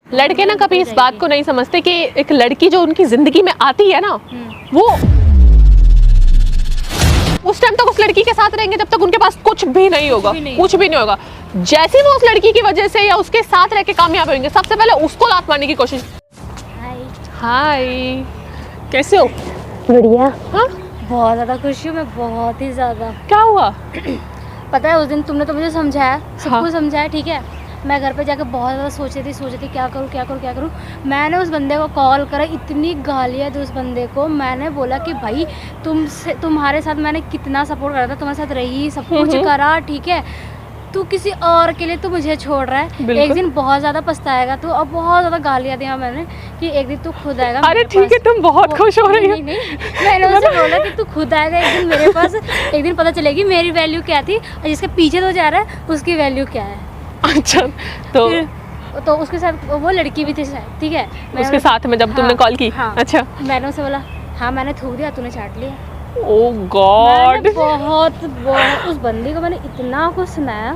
लड़के ना कभी इस बात को नहीं समझते कि एक लड़की जो उनकी जिंदगी में आती है ना, वो उस टाइम तक उस लड़की के साथ रहेंगे जब तक उनके पास कुछ भी नहीं होगा, कुछ भी नहीं होगा। जैसे वो उस लड़की की वजह से या उसके साथ रह के कामयाब होंगे, सबसे पहले उसको लात मारने की कोशिश। हाय, कैसे हो? बढ़िया। हाँ, बहुत ज़्यादा खुशी हूँ मैं, बहुत ही ज़्यादा। क्या हुआ? पता है उस दिन तुमने तो मुझे समझाया, सब हाँ। कुछ समझाया, ठीक है। मैं घर पे जाकर बहुत ज़्यादा सोच रही थी क्या करूँ। मैंने उस बंदे को कॉल करा, इतनी गालियाँ दी उस बंदे को। मैंने बोला कि भाई तुम्हारे साथ मैंने कितना सपोर्ट करा था, तुम्हारे साथ रही, सब कुछ करा, ठीक है। तू किसी और के लिए तू मुझे छोड़ रहा है, एक दिन बहुत ज़्यादा पछताएगा तू। अब बहुत ज़्यादा गालियाँ दिया मैंने कि एक दिन तू खुद आएगा। अरे ठीक है, तुम बहुत खुश हो रही हो। नहीं, मैंने उसे बोला कि तू खुद आएगा एक दिन मेरे पास, एक दिन पता चलेगी मेरी वैल्यू क्या थी और जिसके पीछे तो जा रहा है उसकी वैल्यू क्या है। अच्छा, तो उसके साथ वो लड़की भी थी शायद, ठीक है। उसके साथ में जब तुमने कॉल की? हाँ, अच्छा। मैंने उसे बोला हाँ मैंने थूक दिया, तूने चाट लिया। ओह गॉड, बहुत उस बंदी को मैंने इतना कुछ सुनाया।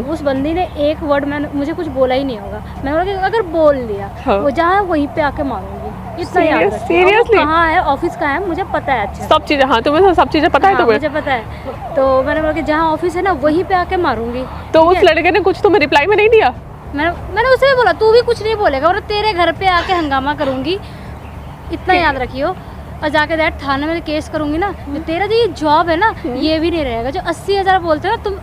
उस बंदी ने एक वर्ड मुझे कुछ बोला ही नहीं होगा। मैंने बोला कि अगर बोल दिया वो जहाँ वहीं पे आके मारूंगी, इतना याद रखना। सीरियसली? कहाँ है, ऑफिस कहाँ है, मुझे पता है अच्छे से। सब चीजें? हाँ, तुम्हें सब चीजें पता है? तुम्हें मुझे पता है। तो मैंने बोला कि जहाँ ऑफिस है ना वहीं पे आके मारूंगी। तो उस लड़के ने कुछ तुम्हें रिप्लाई में नहीं दिया? मैंने उसे भी बोला तू भी कुछ नहीं बोलेगा और तेरे घर पे आके हंगामा करूंगी, इतना याद रखियो। और जाके डायरेक्ट थाने में केस करूंगी ना, तो तेरा जो ये जॉब है ना ये भी नहीं रहेगा। जो 80,000 बोलते हो ना तुम,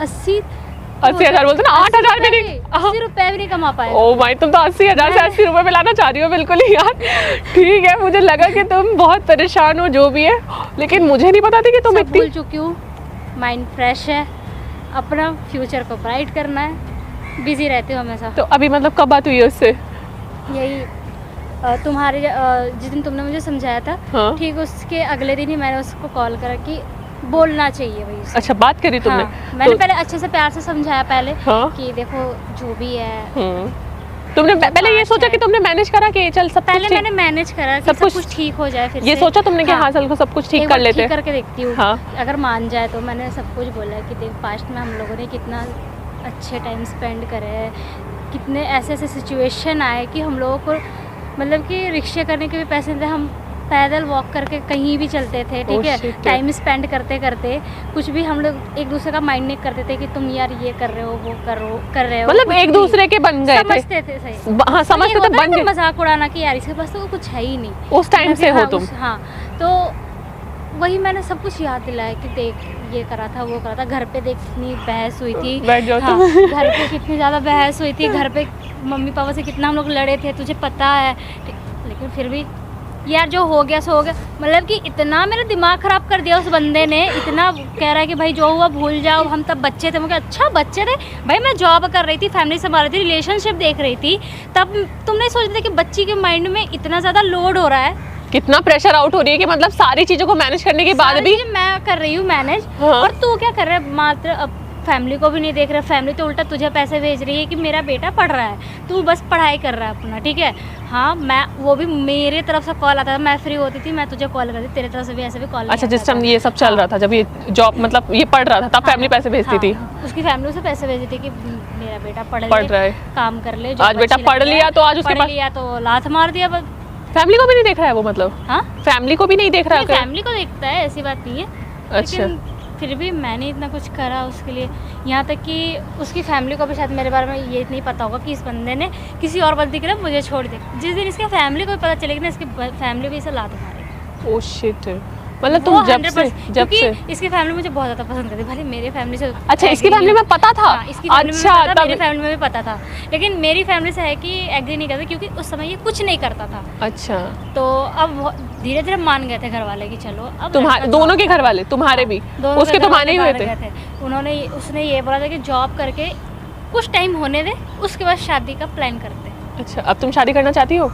80,000 बोलते ना, 8,000 भी नहीं, 80 रुपए भी नहीं कमा पाएगा। ओह माय, तुम तो 80,000 से 80 रुपए पे लाना चाह रही हो। बिल्कुल ही यार, ठीक है। मुझे लगा कि तुम बहुत परेशान हो जो भी है, लेकिन मुझे नहीं पता थी कि तुम इतनी। भूल चुकी हूँ, माइंड फ्रेश है, अपना फ्यूचर को ब्राइट करना है, बिजी रहती हूँ हमेशा। तो अभी मतलब कब बात हुई है उससे? यही तुम्हारे जिस दिन तुमने मुझे समझाया था, हाँ। ठीक उसके अगले दिन ही मैंने उसको कॉल करा कि बोलना चाहिए भाई। अच्छा, बात करी तुमने? हाँ, मैंने पहले अच्छे से प्यार से समझाया पहले। हाँ। कि देखो जो भी है। तुमने पहले ये सोचा कि तुमने मैनेज करा कि चल सब पहले मैंने मैनेज करा कि सब कुछ ठीक हो जाए। फिर ये सोचा तुमने कि हाँ चल को सब कुछ ठीक कर लेते हैं, करके देखती हूँ। हाँ। अगर मान जाए तो मैंने सब कुछ बोला कि देख पास्ट में हम लोगों ने कितना अच्छे टाइम स्पेंड करे हैं, कितने ऐसे सिचुएशन आए कि हम लोगों को मतलब कि रिक्शे करने के भी पैसे थे, हम पैदल वॉक करके कहीं भी चलते थे, ठीक है। टाइम स्पेंड करते करते कुछ भी हम लोग एक दूसरे का माइंड नहीं करते थे कि तुम यार ये कर रहे हो वो कर रहे हो, मतलब एक दूसरे के बन गए थे, समझते थे। सही, हाँ समझते थे, बन गए। मजाक उड़ाना कि यार इसके पास तो कुछ है ही नहीं, उस टाइम से हो तुम। हाँ, तो वही मैंने सब कुछ याद दिलाया कि देख ये करा था वो करा था। घर पे देख कितनी बहस हुई थी, हाँ, घर पे कितनी ज़्यादा बहस हुई थी, घर पे मम्मी पापा से कितना हम लोग लड़े थे, तुझे पता है। लेकिन फिर भी यार जो हो गया सो हो गया। मतलब कि इतना मेरा दिमाग ख़राब कर दिया उस बंदे ने, इतना कह रहा है कि भाई जो हुआ भूल जाओ, हम तब बच्चे थे। मुझे अच्छा बच्चे थे भाई, मैं जॉब कर रही थी, फैमिली संभाल रही थी, रिलेशनशिप देख रही थी, तब तुम नहीं सोच रहे थे कि बच्ची के माइंड में इतना ज़्यादा लोड हो रहा है, कितना प्रेशर आउट हो रही है कि मतलब सारी चीजों को मैनेज करने के बाद भी मैं कर रही हूँ मैनेज। हाँ। और तू क्या कर रहा है, मात्र फैमिली को भी नहीं देख रहा। फैमिली तो उल्टा तुझे पैसे भेज रही है कि मेरा बेटा पढ़ रहा है, तू बस पढ़ाई कर रहा है अपना, ठीक है। हाँ, मैं वो भी मेरे तरफ से कॉल आता था, मैं फ्री होती थी मैं तुझे कॉल करती, तेरे तरफ से भी ऐसे भी कॉल। अच्छा, जिस टाइम ये सब चल रहा था, जब ये जॉब मतलब ये पढ़ रहा था, तब फैमिली पैसे भेजती थी? उसकी फैमिली उसे पैसे भेजती थी कि मेरा बेटा पढ़ रहा है, काम कर ले। आज बेटा पढ़ लिया तो आज उसके लिया तो लात मार दिया। फैमिली को भी नहीं देख रहा है वो, मतलब हाँ फैमिली को भी नहीं देख रहा है? फैमिली को देखता है, ऐसी बात नहीं है। अच्छा, फिर भी मैंने इतना कुछ करा उसके लिए, यहाँ तक कि उसकी फैमिली को भी शायद मेरे बारे में ये नहीं पता होगा कि इस बंदे ने किसी और बंदी के लिए मुझे छोड़ दिया। जिस दिन इसके फैमिली को भी पता चलेगा ना, इसकी फैमिली भी इसे लात मारेगी। ओह शिट, मतलब तुम जब से इसकी फैमिली मुझे बहुत ज़्यादा पसंद करती है, भले मेरे फैमिली से। अच्छा, इसकी फैमिली में पता था? इसकी फैमिली में पता था, मेरी फैमिली में भी पता था, लेकिन मेरी फैमिली से है कि एग्री नहीं करते क्योंकि उस समय ये कुछ नहीं करता था। अच्छा, तो अब धीरे धीरे मान गए थे घर वाले कि चलो अब तुम्हारे दोनों के घर वाले, तुम्हारे भी? उसके तो माने ही हुए थे। उसने ये बोला था कि जॉब करके कुछ टाइम होने दे, उसके बाद शादी का प्लान करते हैं। अच्छा, अब तुम शादी करना चाहती हो?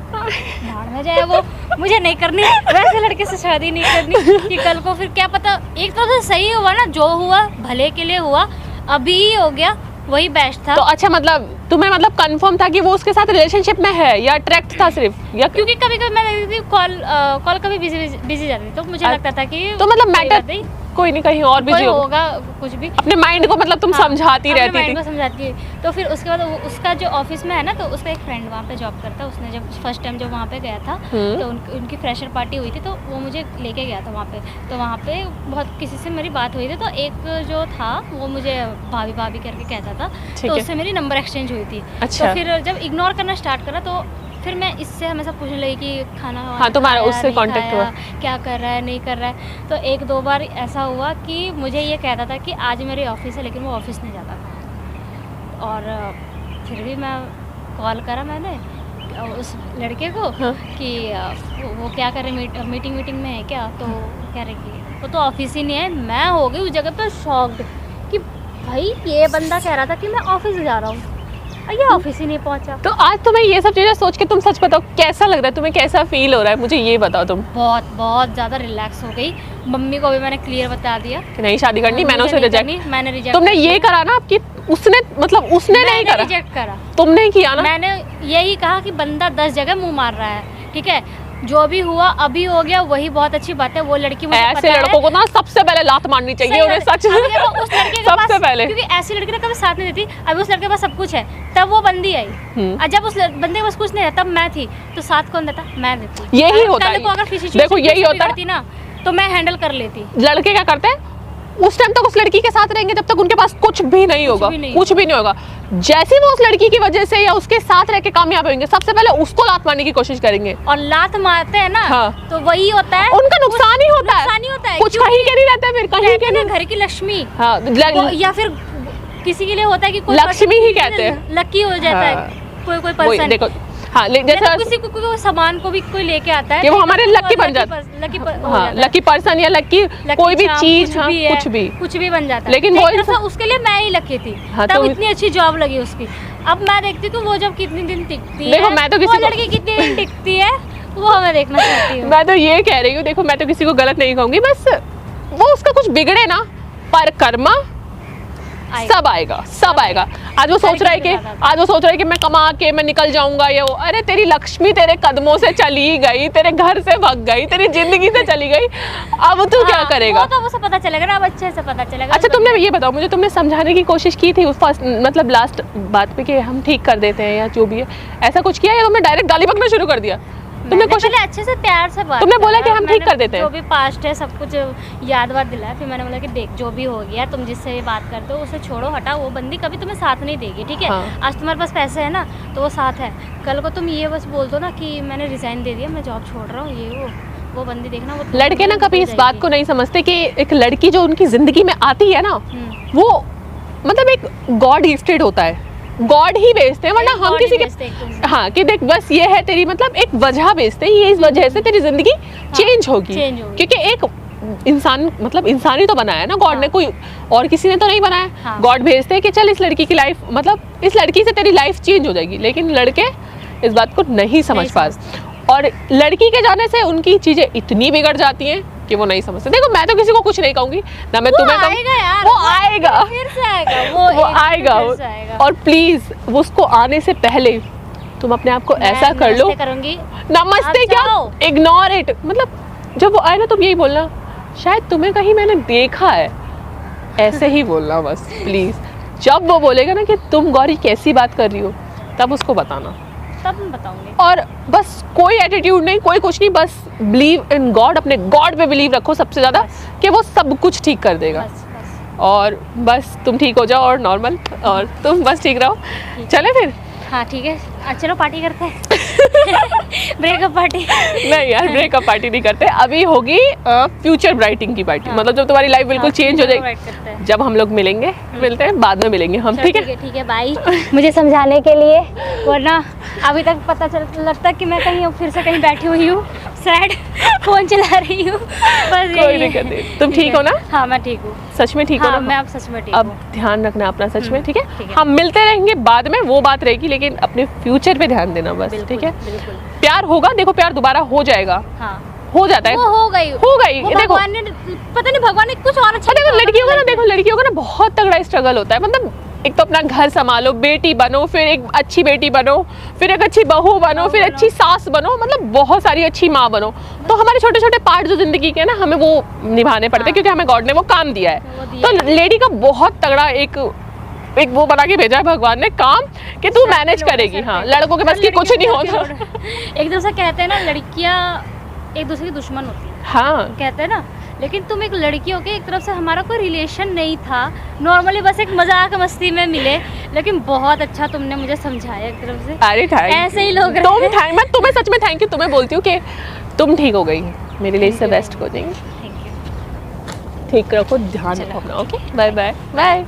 भाड़ में जाए वो, मुझे नहीं करनी वैसे लड़के से शादी नहीं करनी कि कल को फिर क्या पता। एक तरह से सही हुआ ना, जो हुआ भले के लिए हुआ, अभी ही हो गया, वही बेस्ट था। तो अच्छा, मतलब तुम्हें मतलब कंफर्म था कि वो उसके साथ रिलेशनशिप में है या अट्रैक्ट था सिर्फ, या क्योंकि कभी कभी मैं कॉल कभी बिजी जाती थी, तो मुझे लगता था कि तो मतलब मैटर कोई नहीं, कहीं और कोई बिजी होगा कुछ भी। अपने माइंड को मतलब तुम समझाती अपने रहती माइंड थी। को समझाती है। तो फिर उसके बाद उसका जो ऑफिस में है ना, तो उसका एक फ्रेंड वहाँ पे जॉब करता है। उसने जब फर्स्ट टाइम जब वहाँ पे गया था तो उनकी फ्रेशर पार्टी हुई थी, तो वो मुझे लेके गया था वहाँ पे। तो वहाँ पे बहुत किसी से मेरी बात हुई थी, तो एक जो था वो मुझे भाभी भाभी करके कहता था, तो उससे मेरी नंबर एक्सचेंज हुई थी। अच्छा। तो फिर जब इग्नोर करना स्टार्ट करा, तो फिर मैं इससे हमेशा पूछने लगी कि खाना हाँ, तुम्हारा खाया, उससे नहीं कांटेक्ट खाया, हुआ। क्या कर रहा है नहीं कर रहा है। तो एक दो बार ऐसा हुआ कि मुझे ये कहता था कि आज मेरी ऑफिस है, लेकिन वो ऑफिस नहीं जाता था। और फिर भी मैं कॉल करा मैंने उस लड़के को कि वो क्या कर रहे, मीटिंग में है क्या। तो कह रहे कि वो तो ऑफिस ही नहीं है। मैं हो गई उस जगह पर शॉक्ड कि भाई ये बंदा कह रहा था कि मैं ऑफिस जा रहा हूँ, ये ऑफिस ही नहीं पहुंचा। तो आज तुम्हें ये सब चीजें सोच के तुम सच बताओ कैसा लग रहा है, तुम्हें कैसा फील हो रहा है, मुझे ये बताओ तुम। बहुत ज़्यादा रिलैक्स हो गई। मम्मी को भी मैंने क्लियर बता दिया कि नहीं शादी करनी, मैंने उसे रिजेक्ट। मैंने रिजेक्ट। तुमने ये करा ना कि उसने मतलब उसने नहीं करा, रिजेक्ट करा, तुमने किया ना। मैंने यही कहा कि बंदा 10 जगह मुंह मार रहा है, ठीक है, जो भी हुआ अभी हो गया, वही बहुत अच्छी बात है। वो लड़की मुझे ऐसे लड़कों को ना सबसे पहले लात मारनी चाहिए उन्हें, सच में उस लड़के के सबसे पास, पहले। क्योंकि ऐसी लड़की ना कभी साथ नहीं देती। अभी उस लड़के के पास सब कुछ है, तब वो बंदी आई, और जब उस बंदे के पास कुछ नहीं था तब मैं थी, तो साथ कौन देता? मैं देती। यही होता है, अगर किसी देखो यही होता है ना, तो मैं हैंडल कर लेती। लड़के क्या करते हैं, उस टाइम तक उस लड़की के साथ रहेंगे जब तक उनके पास कुछ भी नहीं होगा, कुछ भी नहीं होगा। जैसे वो उस लड़की की वजह से या उसके साथ रह के कामयाब होंगे, सबसे पहले उसको लात मारने की कोशिश करेंगे। और लात मारते हैं ना, हाँ। तो वही होता है, उनका नुकसान ही होता है, कुछ कहीं के नहीं रहता है, फिर कहीं के नहीं। घर की लक्ष्मी, हाँ, या फिर किसी के लिए होता है कि कोई लक्ष्मी ही कहते हैं, लकी हो जाता है कोई पर्सन। देखो हाँ, जैसे किसी को सामान को भी कोई लेके आता है कि वो हमारे लकी बन जाता है, लकी पर्सन या लकी कोई भी चीज, कुछ भी बन जाता है। लेकिन वो उसके लिए मैं ही लकी थी, तब इतनी अच्छी जॉब लगी उसकी। अब मैं देखती हूँ वो जब कितनी दिन टिकती है, मैं तो किसी लड़की कितनी दिन टिकती है वो हमें देखना चाहती हूँ। मैं तो ये कह रही हूँ, देखो मैं तो किसी को गलत नहीं कहूंगी, बस वो उसका कुछ बिगड़े ना, पर कर्मा सब आएगा, सब आएगा। आज वो सोच रहा है कि मैं कमा के मैं निकल जाऊंगा, ये वो। अरे तेरी लक्ष्मी तेरे कदमों से चली गई, तेरे घर से भाग गई, तेरी जिंदगी से चली गई, अब तू क्या करेगा? वो तो उसे पता चलेगा ना, अब अच्छे से पता चलेगा। अच्छा तुमने ये बताओ मुझे, तुमने समझाने की कोशिश की थी उस फर्स्ट मतलब लास्ट बात पे कि हम ठीक कर देते हैं या जो भी है, ऐसा कुछ किया या तुमने डायरेक्ट गाली बकना शुरू कर दिया? तुमने पहले अच्छे से प्यार से बात, तुमने बोला कि हम ठीक कर देते हैं, जो भी पास्ट है सब कुछ याद वाद दिलाया। फिर मैंने बोला कि देख जो भी हो गया, तुम जिससे भी बात करते हो उसे छोड़ो, हटाओ। वो बंदी कभी तुम्हें साथ नहीं देगी, ठीक है? हाँ। आज तुम्हारे पास पैसे है ना, तो वो साथ है। कल को तुम ये बस बोल दो ना कि मैंने रिजाइन दे दिया, मैं जॉब छोड़ रहा हूँ, ये वो बंदी देखना। वो लड़के ना कभी इस बात को नहीं समझते कि एक लड़की जो उनकी जिंदगी में आती है ना, वो मतलब एक गॉड गिफ्टेड होता है, गॉड ही भेजते हैं, वरना हम किसी के हाँ कि देख बस ये है तेरी, मतलब एक वजह भेजते हैं, ये इस वजह से तेरी जिंदगी चेंज होगी, क्योंकि एक इंसान मतलब इंसान ही तो बनाया है ना गॉड ने, कोई और किसी ने तो नहीं बनाया। गॉड भेजते हैं कि चल इस लड़की की लाइफ, मतलब इस लड़की से तेरी लाइफ चेंज हो जाएगी, लेकिन लड़के इस बात को नहीं समझ पाते, और लड़की के जाने से उनकी चीजें इतनी बिगड़ जाती हैं कि वो नहीं समझते। देखो मैं तो किसी को कुछ नहीं कहूंगी ना, मैं तुम्हें कहूंगी, वो आएगा, फिर से आएगा, वो आएगा। और प्लीज वो उसको आने से पहले तुम अपने आप को ऐसा कर लो, नमस्ते क्या, इग्नोर इट, मतलब जब वो आए ना तुम यही बोलना शायद तुम्हें कहीं मैंने देखा है, ऐसे ही बोलना बस प्लीज। जब वो बोलेगा ना कि तुम गौरी कैसी बात कर रही हो, तब उसको बताना, तब मैं बताऊंगी। और बस कोई एटीट्यूड नहीं, कोई कुछ नहीं, बस बिलीव इन गॉड, अपने गॉड पे बिलीव रखो सबसे ज्यादा, कि वो सब कुछ ठीक कर देगा। बस। और बस तुम ठीक हो जाओ और नॉर्मल, और तुम बस ठीक रहो। चले फिर? हाँ ठीक है, चलो पार्टी करते हैं। ब्रेकअप पार्टी नहीं यार, ब्रेकअप पार्टी नहीं करते, अभी होगी फ्यूचर ब्राइटिंग की पार्टी। हाँ। मतलब जब तुम्हारी लाइफ बिल्कुल चेंज हो जाएगी, जब हम लोग मिलेंगे, मिलते हैं बाद में मिलेंगे हम, ठीक है? ठीक है बाय। मुझे समझाने के लिए, वरना अभी तक पता लगता कि मैं कहीं फिर से कहीं बैठी हुई हूँ, सैड फोन चला रही हूँ, बस कोई दिक्कत नहीं। तुम ठीक हो ना? हाँ मैं ठीक हूँ, सच में ठीक हो ना? मैं अब सच में ठीक हूँ। अब ध्यान रखना अपना सच में, ठीक है? हम मिलते रहेंगे बाद में, वो बात रहेगी, लेकिन अपने फ्यूचर पे ध्यान देना बस, ठीक है? प्यार होगा, देखो प्यार दोबारा हो जाएगा, हो जाता है, वो हो गई। देखो पता नहीं भगवान ने कुछ और अच्छा। देखो लड़कियों का ना, बहुत तगड़ा स्ट्रगल होता है, मतलब एक तो अपना घर संभालो, बेटी बनो, फिर एक अच्छी बेटी बनो, फिर एक अच्छी बहू बनो, फिर अच्छी सास बनो, मतलब बहुत सारी अच्छी माँ बनो। तो हमारे छोटे छोटे पार्ट जो जिंदगी के हैं ना, हमें वो निभाने पड़ते हैं, क्योंकि हमें गॉड ने वो काम दिया है। तो लेडी का बहुत तगड़ा एक वो बना के भेजा है भगवान ने काम, कि तू मैनेज करेगी। हाँ, लड़कों के पास की कुछ नहीं होता। एक दूसरे कहते हैं ना, लड़कियां एक दूसरे की दुश्मन होती है, हाँ कहते हैं ना, लेकिन तुम एक लड़की हो के एक तरफ से हमारा कोई रिलेशन नहीं था, नॉर्मली बस एक मजाक मस्ती में मिले, लेकिन बहुत अच्छा तुमने मुझे समझाया एक तरफ से। अरे थैंक, ऐसे ही लोग तुम थैंक, मैं तुम्हें सच में थैंक यू तुम्हें बोलती हूँ कि तुम ठीक हो गई, मेरे लिए इससे बेस्ट कोचिंग। Thank you. ठीक रखो, ध्यान रखो अपना। Okay, bye bye bye.